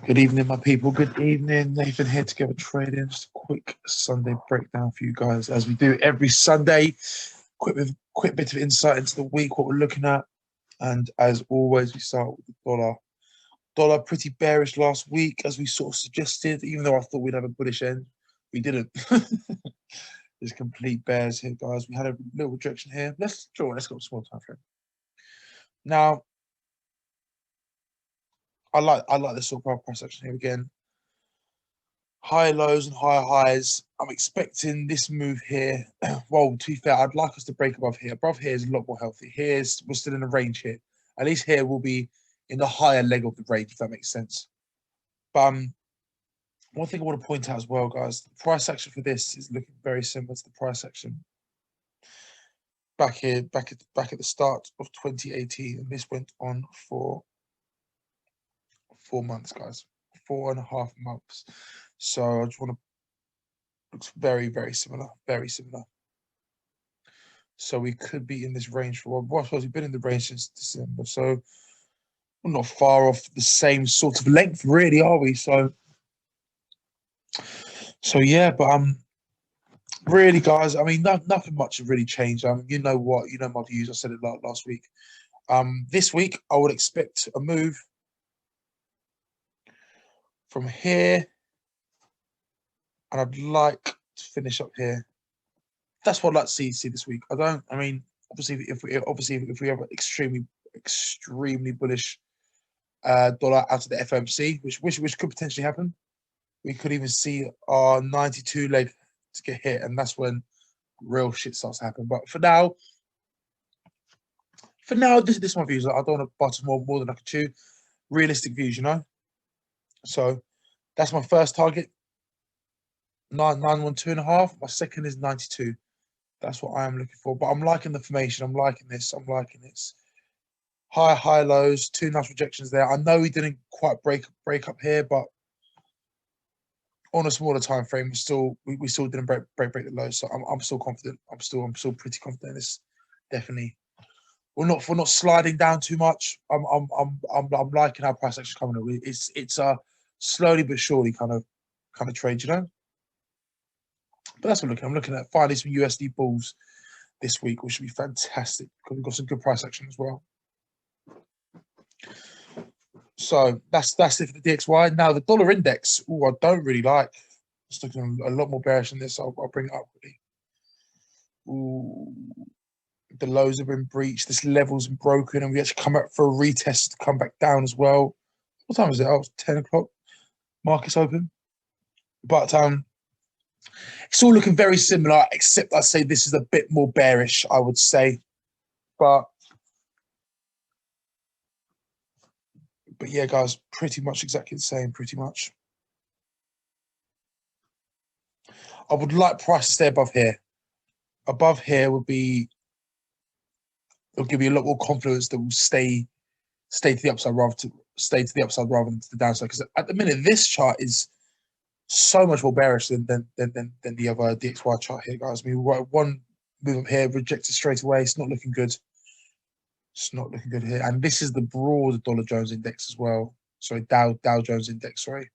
Good evening, my people. Good evening. Nathan here, Together Trading. Just a quick Sunday breakdown for you guys, as we do every Sunday. Quick bit of insight into the week, what we're looking at, and as always, we start with the dollar. Dollar pretty bearish last week, as we sort of suggested. Even though I thought we'd have a bullish end, we didn't. There's complete bears here, guys. We had a little rejection here. Let's go small time frame. Now, I like this sort of price action here again. High lows and higher highs. I'm expecting this move here. Well, to be fair, I'd like us to break above here. Above here is a lot more healthy. We're still in the range here. At least here we'll be in the higher leg of the range, if that makes sense. But one thing I want to point out as well, guys, the price action for this is looking very similar to the price action back at the start of 2018, and this went on for 4 months, guys. 4.5 months. So I just want to. Looks very, very similar. Very similar. So we could be in this range for a while. I suppose we've been in the range since December. So we're not far off the same sort of length, really, are we? So yeah, but really, guys, I mean, nothing much has really changed. You know what? You know my views. I said it last week. This week I would expect a move from here, and I'd like to finish up here. That's what I'd like to see this week. I mean, obviously, if we have an extremely bullish dollar out of the FOMC, which could potentially happen, we could even see our 92 leg to get hit, and that's when real shit starts to happen. But for now, this is my views. I don't want to butter more than I can chew. Realistic views, you know. So that's my first target. 912.5. My second is 92. That's what I am looking for. But I'm liking the formation. I'm liking this. High lows, 2 nice rejections there. I know he didn't quite break up here, but on a smaller time frame, we still didn't break the lows. So I'm still confident. I'm still pretty confident in this. Definitely. We're not sliding down too much. I'm liking our price action coming up. It's a slowly but surely kind of trade, you know. But that's what I'm looking at finding some USD bulls this week, which should be fantastic because we've got some good price action as well. So that's it for the DXY. Now the dollar index, I don't really like. It's looking a lot more bearish than this. I'll bring it up quickly. The lows have been breached. This level's been broken, and we actually come up for a retest to come back down as well. What time is it? Oh, it's 10 o'clock. Market's open. But it's all looking very similar, except I'd say this is a bit more bearish, I would say. But yeah, guys, pretty much exactly the same, pretty much. I would like price to stay above here. Above here it'll give you a lot more confidence that will stay to the upside rather than to the downside. Because at the minute, this chart is so much more bearish than the other DXY chart here, guys. I mean, we've got one move up here, rejected straight away. It's not looking good. It's not looking good here. And this is the broad Dollar Jones index as well. Sorry, Dow Jones index, sorry.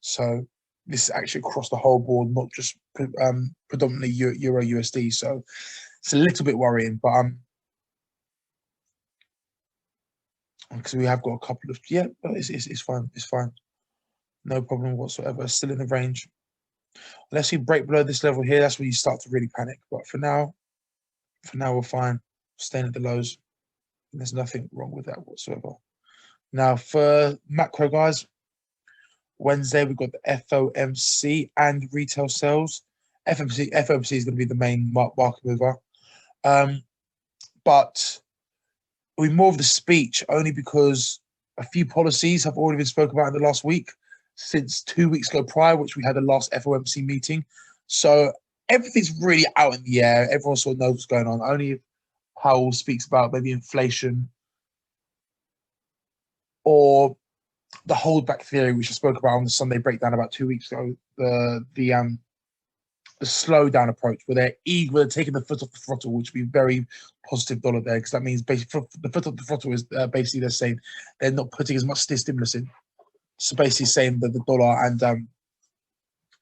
So this is actually across the whole board, not just predominantly Euro USD. So it's a little bit worrying, but because we have got a couple of but it's fine. It's fine. No problem whatsoever. Still in the range. Unless you break below this level here, that's when you start to really panic. But for now we're fine. Staying at the lows. And there's nothing wrong with that whatsoever. Now for macro, guys, Wednesday we've got the FOMC and retail sales. FOMC is going to be the main market mover. But we more of the speech only because a few policies have already been spoken about in the last week, since 2 weeks ago prior, which we had the last FOMC meeting. So everything's really out in the air. Everyone sort of knows what's going on. Only Powell speaks about maybe inflation or the holdback theory, which I spoke about on the Sunday breakdown about 2 weeks ago. The slowdown approach, where they're taking the foot off the throttle, which would be very positive dollar there, because that means basically the foot off the throttle is basically they're saying they're not putting as much stimulus in. So basically saying that the dollar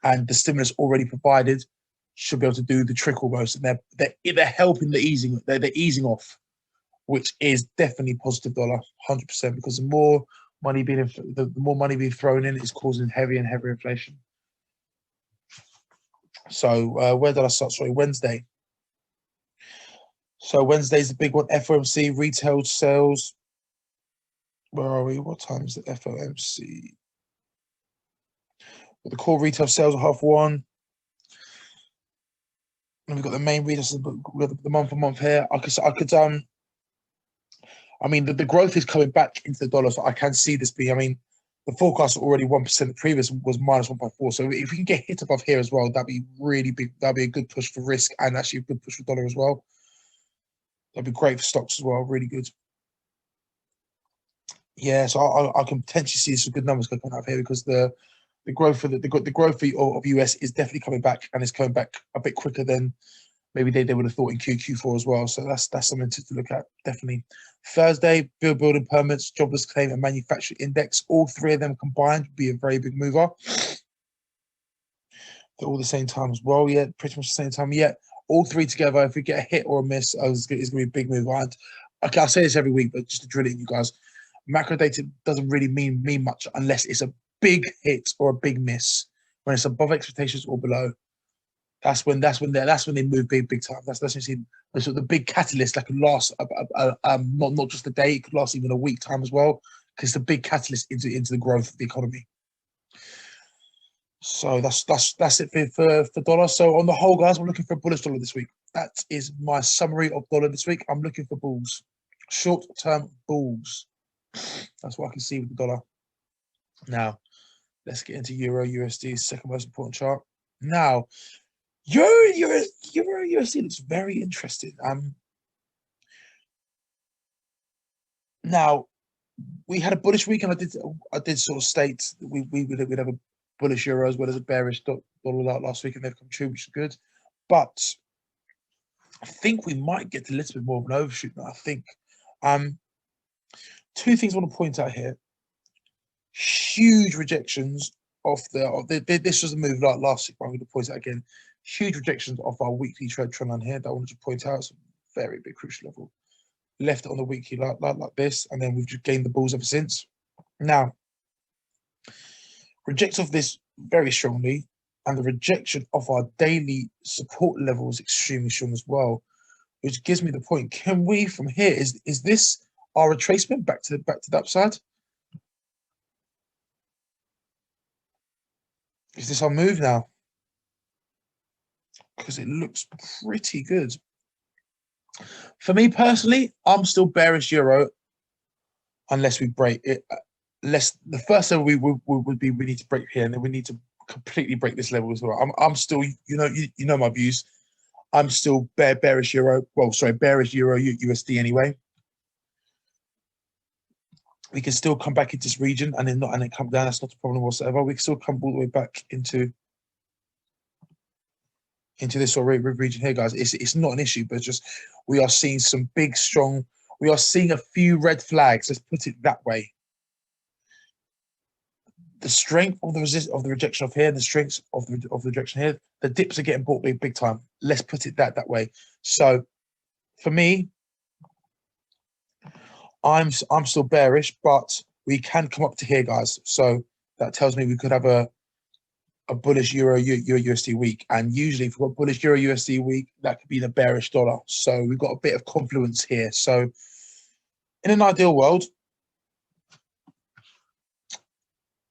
and the stimulus already provided should be able to do the trick almost, and they're helping the easing. They're easing off, which is definitely positive dollar, 100%, because the more money the more money being thrown in is causing heavier and heavier inflation. So where did I start? Sorry, Wednesday. So Wednesday's the big one. FOMC retail sales. Where are we? What time is the FOMC? Well, the core retail sales are 1/2. And we've got the main retail, we've got the month on month here. I mean, the growth is coming back into the dollar, so I can see this being. I mean, the forecast was already 1%. The previous was -1.4. So if we can get hit above here as well, that'd be really big. That'd be a good push for risk and actually a good push for dollar as well. That'd be great for stocks as well. Really good. Yeah, so I can potentially see some good numbers coming out of here because the growth for the growth of US is definitely coming back, and it's coming back a bit quicker than maybe they would have thought in Q4 as well. So that's something to look at, definitely. Thursday, building permits, jobless claim, and manufacturing index. All three of them combined would be a very big mover. They're all the same time as well, yeah, pretty much the same time. Yeah, all three together, if we get a hit or a miss, it's going to be a big move. And okay, I say this every week, but just to drill it in, you guys, macro data doesn't really mean much unless it's a big hit or a big miss. When it's above expectations or below, that's when they move big time. That's essentially the sort of the big catalyst that could last not just a day, it could last even a week time as well, because it's the big catalyst into the growth of the economy. So that's it for dollar. So on the whole, guys, I'm looking for a bullish dollar this week. That is my summary of dollar this week. I'm looking for bulls, short-term bulls. That's what I can see with the dollar. Now, let's get into Euro USD, second most important chart. Now, Euro USD looks very interesting. Now we had a bullish week, and I did sort of state that we'd have a bullish euro as well as a bearish dollar last week, and they've come true, which is good. But I think we might get a little bit more of an overshoot now. I think two things I want to point out here: huge rejections of this was a move like last week, but I'm going to point out again. Huge rejections of our weekly trend line here that I wanted to point out. It's a very big crucial level. Left it on the weekly like this, and then we've just gained the bulls ever since. Now, reject of this very strongly, and the rejection of our daily support level is extremely strong as well, which gives me the point. Can we from here, is this our retracement back to the upside? Is this our move now? Because it looks pretty good. For me personally, I'm still bearish euro unless we break it. The first level would be we need to break here, and then we need to completely break this level as well. I'm still, you know my views. I'm still bearish euro. Well, sorry, bearish euro USD anyway. We can still come back into this region and then come down. That's not a problem whatsoever. We can still come all the way back into this sort of region here, guys. It's not an issue, but it's just we are seeing some big, strong. We are seeing a few red flags. Let's put it that way. The strength of the rejection of here, the strength of the rejection here, the dips are getting bought big time. Let's put it that way. So, for me, I'm still bearish, but we can come up to here, guys. So that tells me we could have a bullish Euro USD week, and usually if we've got bullish Euro USD week, that could be the bearish dollar. So we've got a bit of confluence here. So in an ideal world,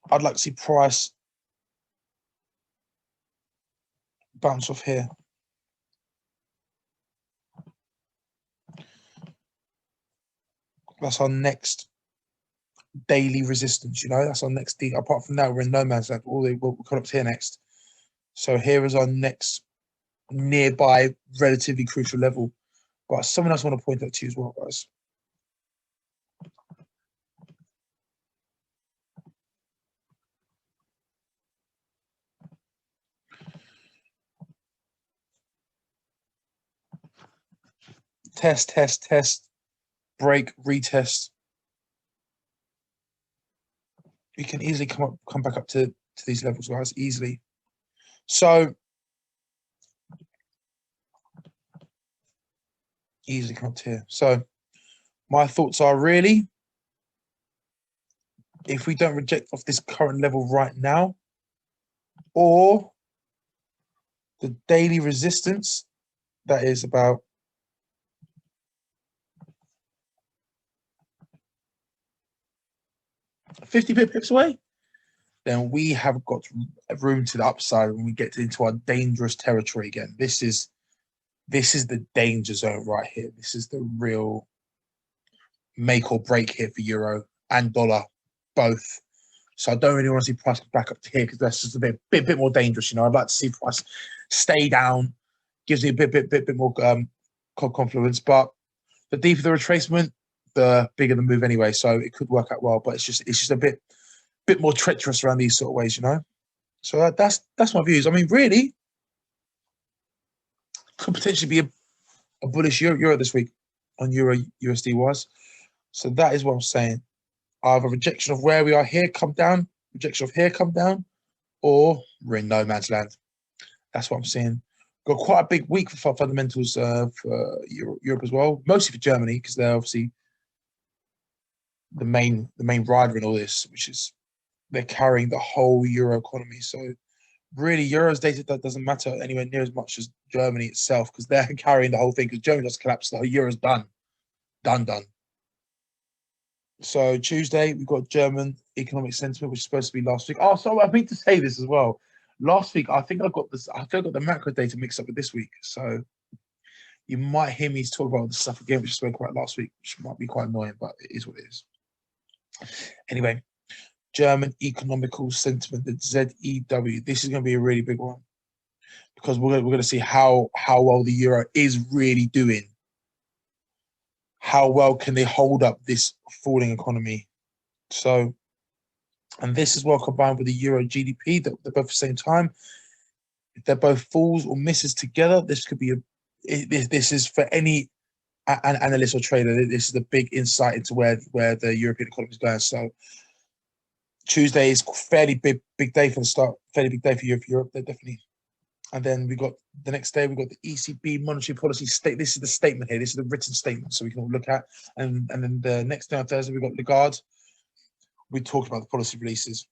I'd like to see price bounce off here. That's our next daily resistance, that's our next D. Apart from that, we're in no man's land. We'll come up to here next. So here is our next nearby relatively crucial level. But something else I want to point out to you as well, guys. Test, break, retest. we can easily come back up to these levels, guys, easily. So easily come up to here. So my thoughts are really, if we don't reject off this current level right now, or the daily resistance that is about 50 pips away, then we have got room to the upside when we get into our dangerous territory again. This is the danger zone right here. This is the real make or break here for euro and dollar, both. So I don't really want to see price back up to here because that's just a bit more dangerous. You know, I'd like to see price stay down, gives me a bit more confluence. But the deeper the retracement, the bigger the move anyway. So it could work out well, but it's just a bit more treacherous around these sort of ways, you know. So that's my views. I mean, really, could potentially be a bullish euro this week on euro USD wise. So that is what I'm saying. Either rejection of where we are here, come down, rejection of here, come down, or we're in no man's land. That's what I'm seeing. Got quite a big week for fundamentals for Europe as well, mostly for Germany because they're obviously the main rider in all this, which is they're carrying the whole euro economy. So really, Euro's data that doesn't matter anywhere near as much as Germany itself because they're carrying the whole thing. Because Germany just collapsed, the whole euro's done. So Tuesday we've got German economic sentiment, which is supposed to be last week. Oh, so I mean to say this as well. Last week, I think I got the macro data mixed up with this week. So you might hear me talk about this stuff again, which I spoke about last week, which might be quite annoying, but it is what it is. Anyway, German economical sentiment, the ZEW. This is going to be a really big one because we're going to see how well the euro is really doing. How well can they hold up this falling economy? So, and this is well combined with the euro GDP, that they're both at the same time. If they're both falls or misses together, this could be this is for any analyst or trader. This is a big insight into where the European economy is going. So Tuesday is fairly big day for the start. Fairly big day for Europe. They're definitely. And then we got the next day, we got the ECB monetary policy state. This is the statement here. This is the written statement, so we can all look at. And then the next day on Thursday, we got Lagarde. We talked about the policy releases,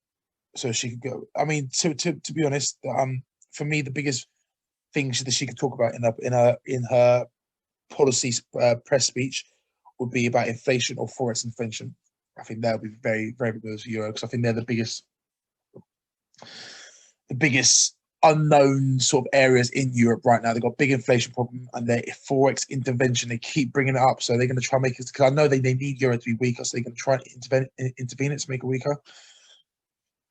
so she could go. I mean, to be honest, for me, the biggest thing that she could talk about in her policy press speech would be about inflation or forex inflation. I think that would be very, very good for euro because I think they're the biggest unknown sort of areas in Europe right now. They've got a big inflation problem and their forex intervention, they keep bringing it up. So they're going to try and make it, because I know they need euro to be weaker, so they're going to try and intervene it to make it weaker.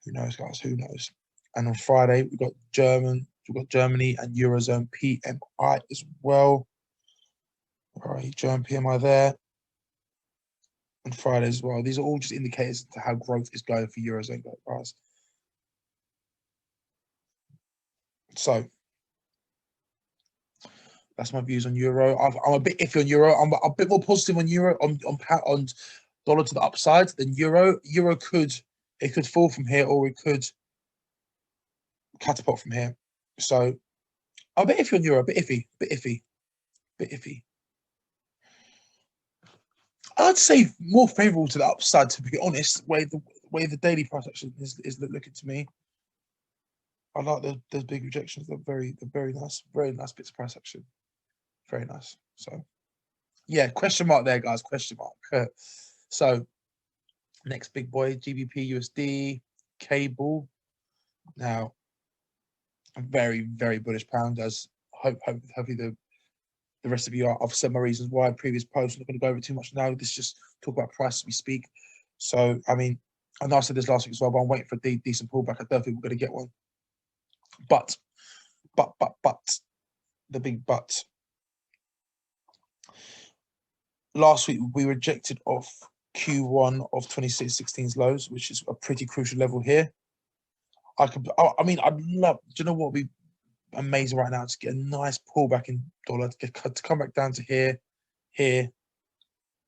Who knows, guys? Who knows? And on Friday, we've got Germany and Eurozone PMI as well. All right, German PMI there. On Friday as well. These are all just indicators to how growth is going for Eurozone, guys. So that's my views on euro. I'm a bit iffy on euro. I'm a bit more positive on euro on dollar to the upside than euro. Euro could fall from here, or it could catapult from here. So I'm a bit iffy on euro. A bit iffy. I'd say more favourable to the upside, to be honest. Way the daily price action is looking to me. I like those big rejections. They're very nice bits of price action. Very nice. So yeah, question mark there, guys. Question mark. So next big boy, GBP USD cable. Now, I'm very bullish pound. As hopefully the rest of you are. I've said my reasons why. Previous posts. I'm not going to go over too much now. This is just talk about price as we speak. So I mean, I know I said this last week as well, but I'm waiting for a decent pullback. I don't think we're going to get one. But the big but. Last week we rejected off Q1 of 2616's lows, which is a pretty crucial level here. I'd love. Do you know what would be amazing right now to get a nice pullback in dollar to come back down to here,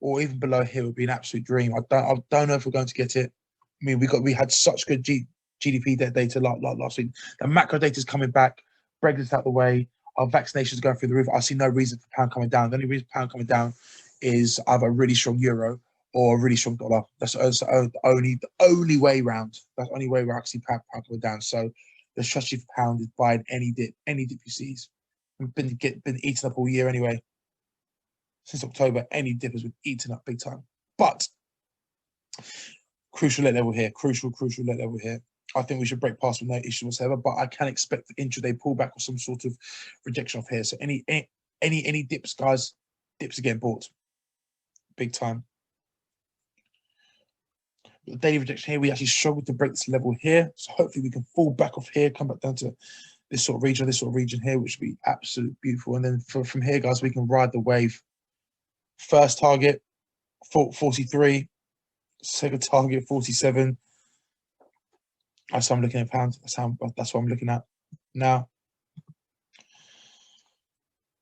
or even below here would be an absolute dream. I don't know if we're going to get it. I mean, we had such good GDP data last week. The macro data is coming back. Brexit's out the way. Our vaccinations going through the roof. I see no reason for pound coming down. The only reason for pound coming down is either a really strong euro or a really strong dollar. That's the only way round. That's the only way we're actually pound coming down. So the strategy for pound is buying any dip you see. Been eaten up all year anyway. Since October, any dip has been eaten up big time. But crucial level here. Crucial level here. I think we should break past with no issue whatsoever, but I can expect the intraday pullback or some sort of rejection off here. So any dips, guys, dips are getting bought big time. The daily rejection here, we actually struggled to break this level here. So hopefully we can fall back off here, come back down to this sort of region here, which would be absolutely beautiful. And then from here, guys, we can ride the wave. First target, 43. Second target, 47. That's what I'm looking at pounds. That's what I'm looking at now.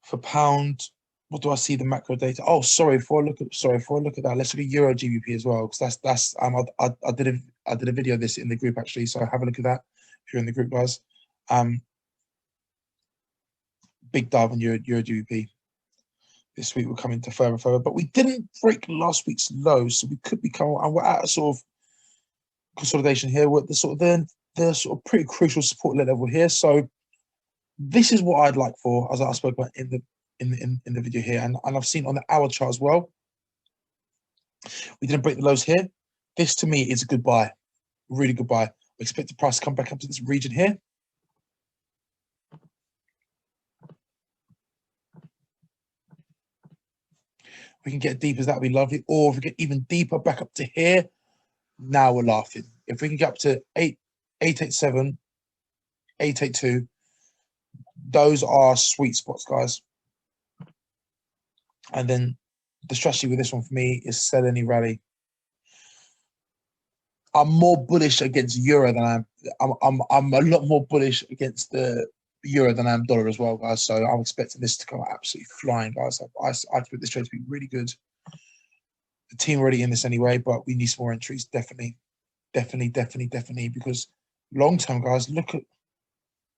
For pound, what do I see the macro data? Oh, sorry. Before I look at that, let's look at Euro GBP as well, because that's I did a video of this in the group actually, so have a look at that if you're in the group, guys. Big dive on Euro GBP. This week we're coming to further, but we didn't break last week's low, so we could be coming, and we're at a sort of consolidation here. We're at the sort of pretty crucial support level here. So this is what I'd like for, as I spoke about in the video here, and I've seen on the hour chart as well. We didn't break the lows here. This to me is a good buy, really good buy. We expect the price to come back up to this region here. We can get deep as that would be lovely, or if we get even deeper back up to here, now we're laughing. If we can get up to 887, 882, those are sweet spots, guys. And then the strategy with this one for me is sell any rally. I'm more bullish against euro than I'm a lot more bullish against the euro than I am dollar as well, guys. So I'm expecting this to come absolutely flying, guys. I expect this trade to be really good. The team already in this anyway, but we need some more entries, definitely, because long term, guys, look at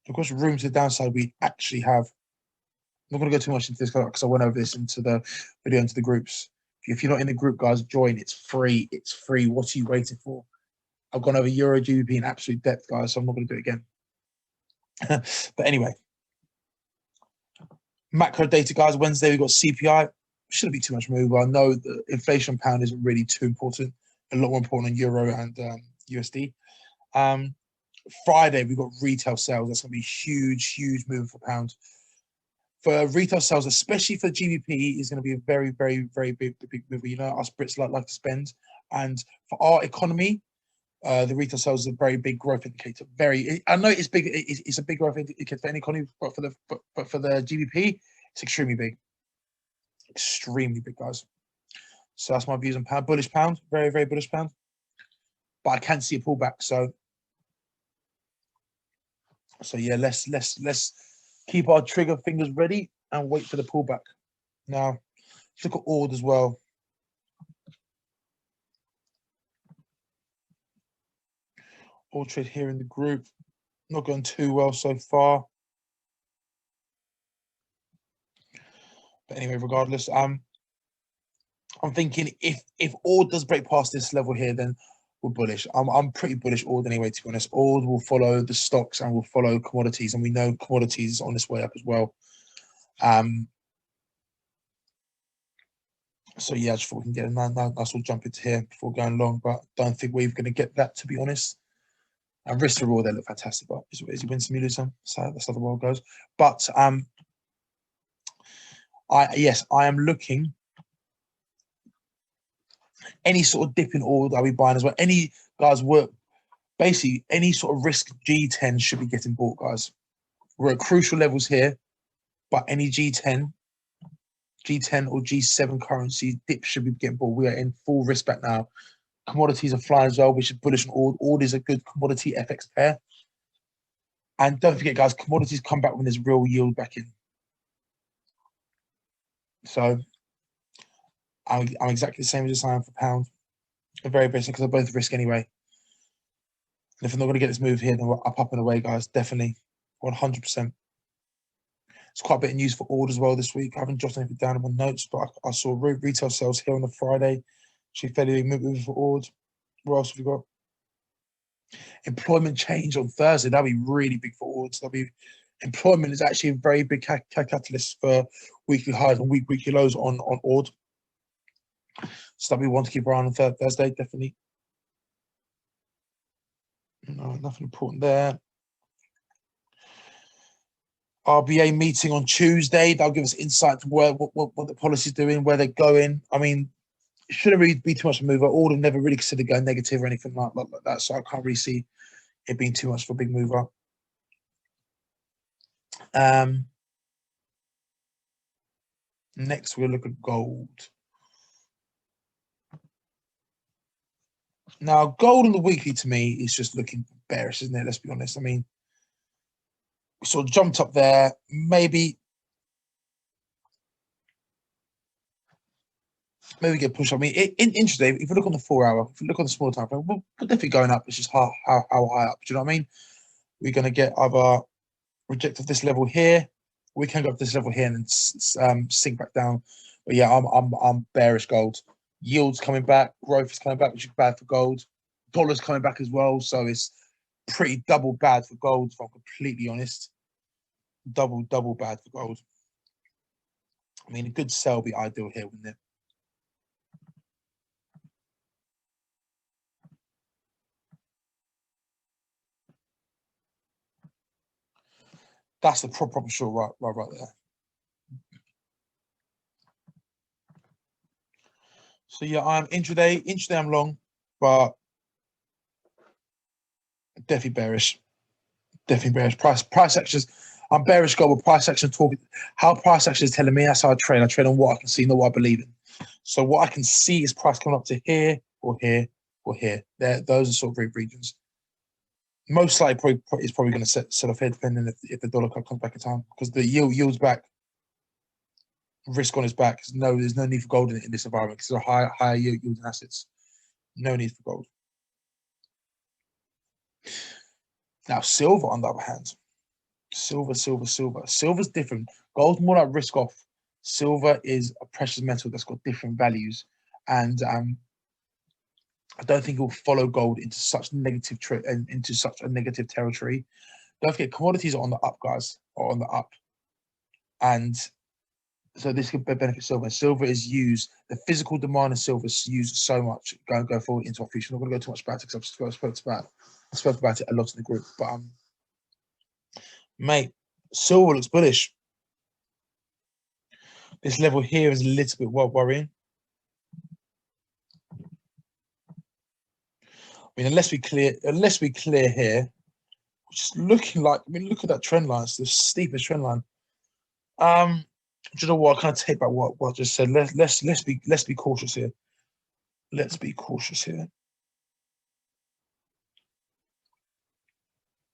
what's room to the downside we actually have. I'm not going to go too much into this because I went over this into the video into the groups. If you're not in the group, guys, join. It's free. It's free. What are you waiting for? I've gone over Euro GBP in absolute depth, guys, so I'm not going to do it again. But anyway, macro data, guys. Wednesday we got CPI. Shouldn't be too much move. I know the inflation pound isn't really too important. A lot more important than euro and USD. Friday we got retail sales. That's going to be huge move for pound. For retail sales, especially for GBP, is going to be a very big move. You know, us Brits like to spend, and for our economy, the retail sales is a very big growth indicator. I know it's big. It's a big growth indicator for any economy, but for the GBP, it's extremely big, guys. So that's my views on pound. Bullish pound, very bullish pound. But I can see a pullback. So yeah, let's keep our trigger fingers ready and wait for the pullback. Now, let's look at AUD as well. AUD trade here in the group, not going too well so far. But anyway, regardless, I'm thinking if AUD does break past this level here, then we're bullish. I'm pretty bullish AUD anyway, to be honest. AUD will follow the stocks and will follow commodities, and we know commodities on this way up as well. So yeah, I just thought we can get a nice little jump into here before going long, but don't think we're going to get that, to be honest. And risk to reward, they look fantastic, but is he win some, you lose some? So that's how the world goes. But I am looking. Any sort of dip in AUD I'll be buying as well. Any guys work basically any sort of risk G10 should be getting bought, guys. We're at crucial levels here, but any G10 or G7 currency dip should be getting bought. We are in full risk back now. Commodities are flying as well, which is bullish on AUD. AUD is a good commodity FX pair. And don't forget, guys, commodities come back when there's real yield back in. So I'm exactly the same as I am for pound. Very basic because they're both risk anyway. And if we're not going to get this move here, then we're up and away, guys. Definitely, 100%. It's quite a bit of news for Ord as well this week. I haven't jotted anything down in my notes, but I saw retail sales here on the Friday. Actually, fairly big move for Ord. What else have we got? Employment change on Thursday. That'll be really big for Ord. Employment is actually a very big catalyst for weekly highs and weekly lows on Ord. So that'll be one to keep around on Thursday, definitely. No, nothing important there. RBA meeting on Tuesday. That'll give us insight to what the policy's doing, where they're going. I mean, it shouldn't really be too much of a mover. Ord have never really considered going negative or anything like that, so I can't really see it being too much for a big mover. Next, we'll look at gold. Now, gold on the weekly to me is just looking bearish, isn't it? Let's be honest. I mean, we sort of jumped up there. Maybe get pushed. I mean, interesting. If you look on the 4 hour, if you look on the small time frame, we're definitely going up. It's just how high up. Do you know what I mean? We're going to get either reject of this level here. We can go up this level here and sink back down. But yeah, I'm bearish gold. Yields coming back, growth is coming back, which is bad for gold. Dollars coming back as well, so it's pretty double bad for gold. If I'm completely honest, double bad for gold. I mean, a good sell would be ideal here, wouldn't it? That's the proper short right there. So yeah, I'm intraday. Intraday I'm long, but definitely bearish. Definitely bearish. Price actions. I'm bearish gold with price action talking. How price action is telling me, that's how I trade. I trade on what I can see, not what I believe in. So what I can see is price coming up to here or here or here. Those are sort of regions. Most likely is probably going to set off here depending if the dollar comes back in time, because the yield's back, risk on his back. There's no need for gold in this environment because there are higher yielding assets. No need for gold. Now silver, on the other hand, silver's different. Gold's more like risk off. Silver is a precious metal that's got different values, and I don't think it will follow gold into such negative territory. Don't forget, commodities are on the up, guys, are on the up, and so this could benefit silver. Silver is used. The physical demand of silver is used so much go forward into our future. I'm not going to go too much about it because I spoke about it a lot in the group. But mate, silver looks bullish. This level here is a little bit worrying. I mean, unless we clear here, which is looking like. I mean, look at that trend line. It's the steepest trend line. Do you know what? I kind of take back what I just said. Let's be cautious here. Let's be cautious here.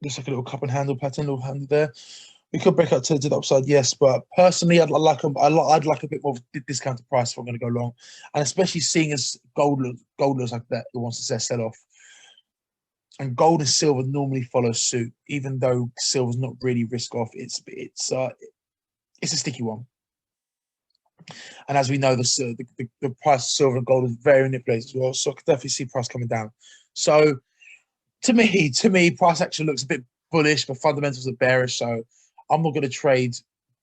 Just like a little cup and handle pattern, little handle there. We could break out to the upside, yes, but personally, I'd like a bit more of a discounted price if I'm going to go long, and especially seeing as gold looks like that, it wants to sell off, and gold and silver normally follow suit, even though silver's not really risk off. It's a sticky one, and as we know, the price of silver and gold is very manipulated as well, so I could definitely see price coming down. So to me, price action looks a bit bullish, but fundamentals are bearish. So I'm not going to trade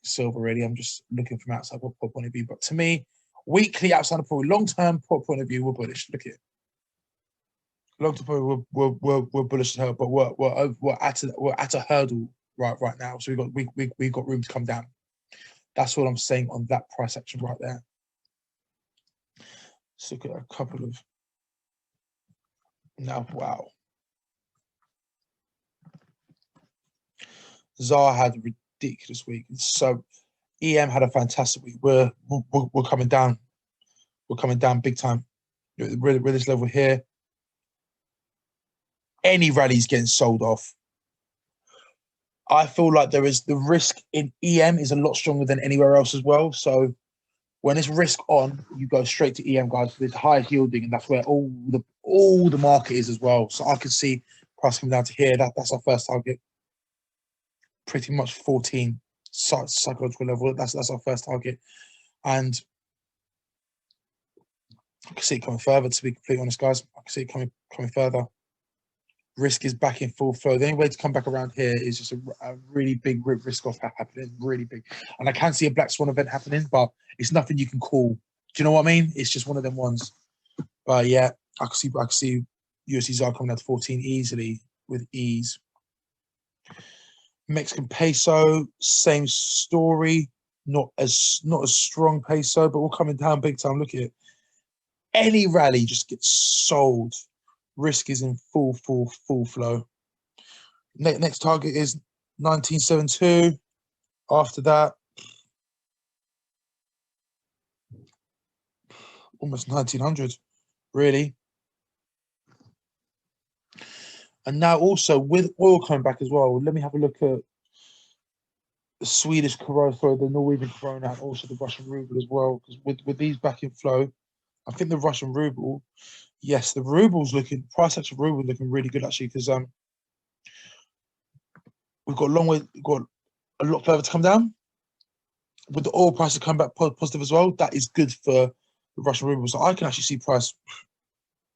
silver really. I'm just looking from outside point of view. But to me, weekly outside of point, long-term point of view, we're bullish. Look at it. Long-term point, we're bullish as hell, but we're at a hurdle right now. So we've got room to come down. That's what I'm saying on that price action right there. Let's look at a couple of now. Wow. ZAR had a ridiculous week. So EM had a fantastic week. We're coming down. We're coming down big time. With this level here, any rally's getting sold off. I feel like there is the risk in EM is a lot stronger than anywhere else as well. So when it's risk on, you go straight to EM, guys. It's highest yielding, and that's where all the market is as well. So I can see Price coming down to here. That's our first target. Pretty much 14 psychological level. That's our first target, and I can see it coming further. To be completely honest, guys, I can see it coming further. Risk is back in full flow. The only way to come back around here is just a really big risk off happening, really big. And I can see a black swan event happening, but it's nothing you can call. Do you know what I mean? It's just one of them ones. But yeah, I can see USD ZAR coming down to 14 easily with ease. Mexican peso, same story. Not as strong peso, but we're coming down big time. Look at it. Any rally just gets sold. Risk is in full flow. Next target is 1972. After that, almost 1900, really. And now also with oil coming back as well, let me have a look at the Swedish krona, sorry, the Norwegian krona, and also the Russian ruble as well. Because with these back in flow, I think the Russian ruble, yes, the ruble's looking, price action ruble looking really good actually, because we've got a long way, we've got a lot further to come down. With the oil prices come back positive as well, that is good for the Russian ruble. So I can actually see price,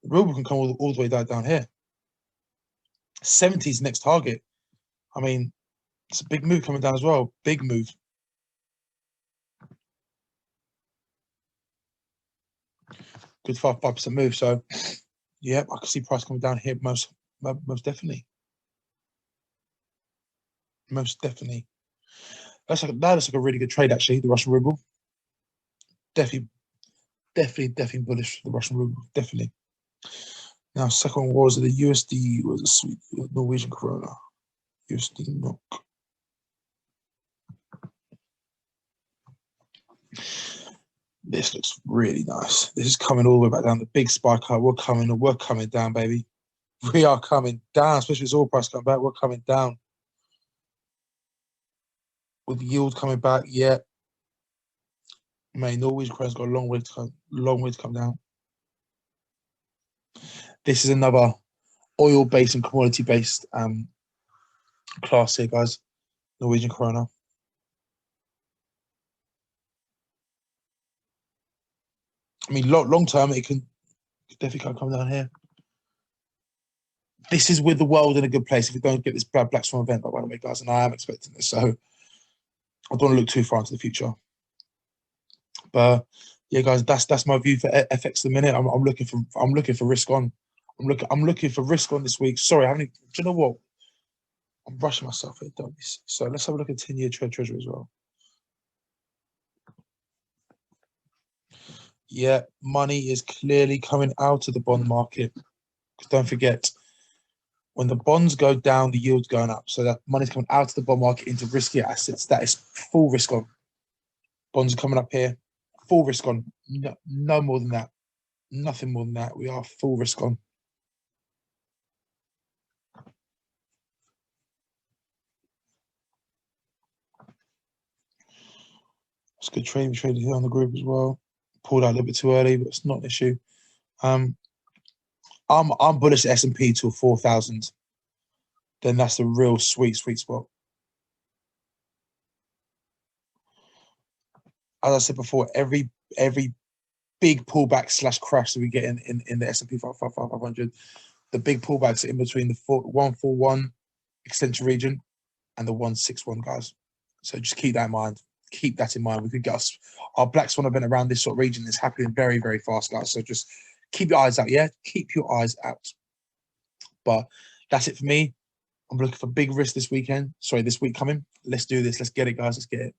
the ruble can come all the way down here. 70 is next target. I mean, it's a big move coming down as well. Big move. Good 5% move. So, yeah, I can see price coming down here most definitely. Most definitely. That looks like a really good trade, actually, the Russian ruble. Definitely bullish for the Russian ruble. Definitely. Now, second one was the USD, was a sweet Norwegian krona. USD NOK. This looks really nice. This is coming all the way back down. The big spike up. We're coming down, baby. We are coming down, especially as oil price coming back. We're coming down. With the yield coming back, yeah. Man, Norwegian krona's got a long way to come down. This is another oil-based and commodity-based class here, guys. Norwegian krona. I mean, long term, it can definitely come down here. This is with the world in a good place if we don't get this black swan event, by the way, guys, and I am expecting this, so I don't want to look too far into the future. But yeah, guys, that's my view for FX at the minute. I'm looking for risk on. I'm looking for risk on this week. Sorry, do you know what? I'm rushing myself here, don't be. So let's have a look at 10-year treasury as well. Yeah, money is clearly coming out of the bond market. Because don't forget, when the bonds go down, the yield's going up. So that money's coming out of the bond market into riskier assets. That is full risk on. Bonds are coming up here. Full risk on. No more than that. Nothing more than that. We are full risk on. It's a good trade. We traded here on the group as well. Pulled out a little bit too early, but it's not an issue. I'm bullish S&P till 4,000. Then that's the real sweet spot. As I said before, every big pullback / crash that we get in the S&P 500, the big pullbacks are in between the 141 extension region and the 161, guys. So just keep that in mind. Keep that in mind. We could get our black swan event around this sort of region is happening very, very fast, guys. So just keep your eyes out, yeah? Keep your eyes out. But that's it for me. I'm looking for big risk this weekend. Sorry, this week coming. Let's do this. Let's get it, guys. Let's get it.